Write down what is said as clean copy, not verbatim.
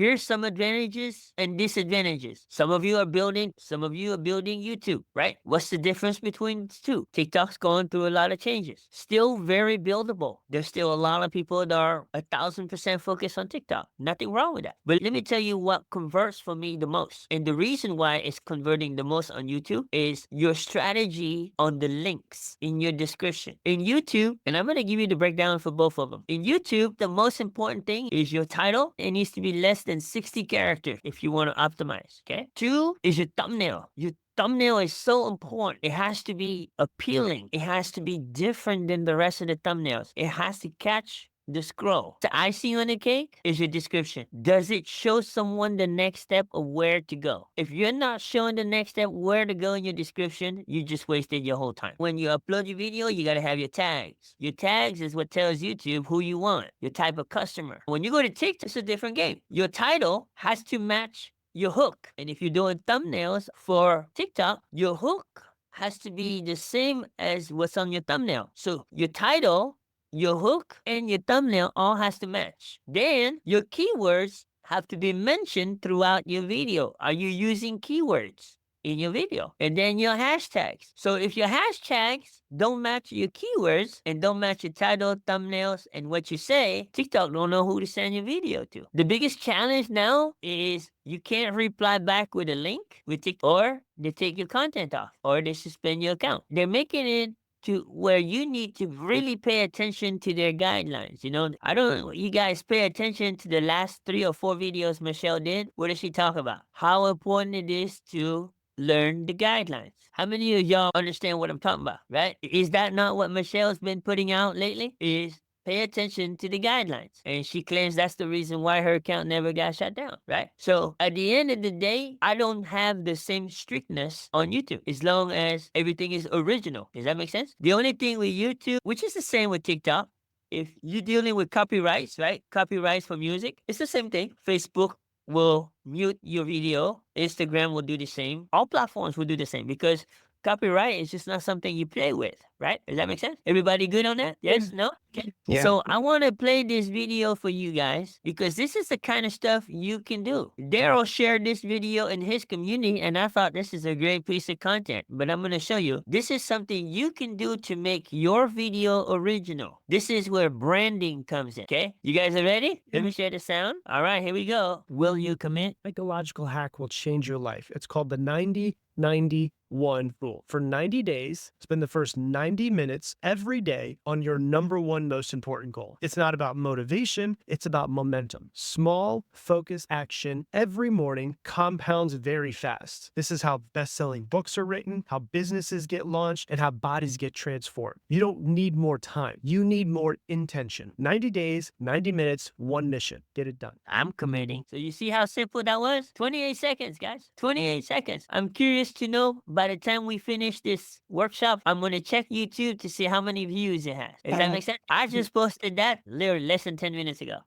Here's some advantages and disadvantages. Some of you are building YouTube, right? What's the difference between the two? TikTok's going through a lot of changes. Still very buildable. There's still a lot of people that are 1,000% focused on TikTok. Nothing wrong with that. But let me tell you what converts for me the most. And the reason why it's converting the most on YouTube is your strategy on the links in your description. In YouTube, and I'm going to give you the breakdown for both of them. In YouTube, the most important thing is your title. It needs to be less than 60 characters if you want to optimize, okay? 2 is your thumbnail. Your thumbnail is so important. It has to be appealing. It has to be different than the rest of the thumbnails. It has to catch the scroll. The icing on the cake is your description. Does it show someone the next step of where to go? If you're not showing the next step where to go in your description, you just wasted your whole time. When you upload your video, you gotta have your tags. Your tags is what tells YouTube who you want, your type of customer. When you go to TikTok, it's a different game. Your title has to match your hook. And if you're doing thumbnails for TikTok, your hook has to be the same as what's on your thumbnail. So your title, your hook, and your thumbnail all has to match. Then your keywords have to be mentioned throughout your video. Are you using keywords in your video? And then your hashtags. So if your hashtags don't match your keywords and don't match your title, thumbnails, and what you say, TikTok don't know who to send your video to. The biggest challenge now is you can't reply back with a link with TikTok, or they take your content off, or they suspend your account. They're making it to where you need to really pay attention to their guidelines. You know, I don't know, you guys pay attention to the last 3 or 4 videos Michelle did. What does she talk about? How important it is to learn the guidelines. How many of y'all understand what I'm talking about, right? Is that not what Michelle's been putting out lately? Is pay attention to the guidelines. And she claims that's the reason why her account never got shut down, right? So at the end of the day, I don't have the same strictness on YouTube as long as everything is original. Does that make sense? The only thing with YouTube, which is the same with TikTok, if you're dealing with copyrights, right? Copyrights for music, it's the same thing. Facebook will mute your video. Instagram will do the same. All platforms will do the same because copyright is just not something you play with, right? Does that make sense? Everybody good on that? Yes? No? Okay. Yeah. So I want to play this video for you guys because this is the kind of stuff you can do. Daryl shared this video in his community and I thought this is a great piece of content, but I'm going to show you. This is something you can do to make your video original. This is where branding comes in, okay? You guys are ready? Let me share the sound. All right, here we go. Will you commit? Psychological hack will change your life. It's called the 90-90-1 rule. For 90 days, spend the first 90 minutes every day on your number one most important goal. It's not about motivation, it's about momentum. Small, focused action every morning compounds very fast. This is how best-selling books are written, how businesses get launched, and how bodies get transformed. You don't need more time. You need more intention. 90 days, 90 minutes, one mission. Get it done. I'm committing. So you see how simple that was? 28 seconds, guys. 28 seconds. I'm curious to know by the time we finish this workshop, I'm going to check YouTube to see how many views it has. Does that make sense? I just posted that literally less than 10 minutes ago.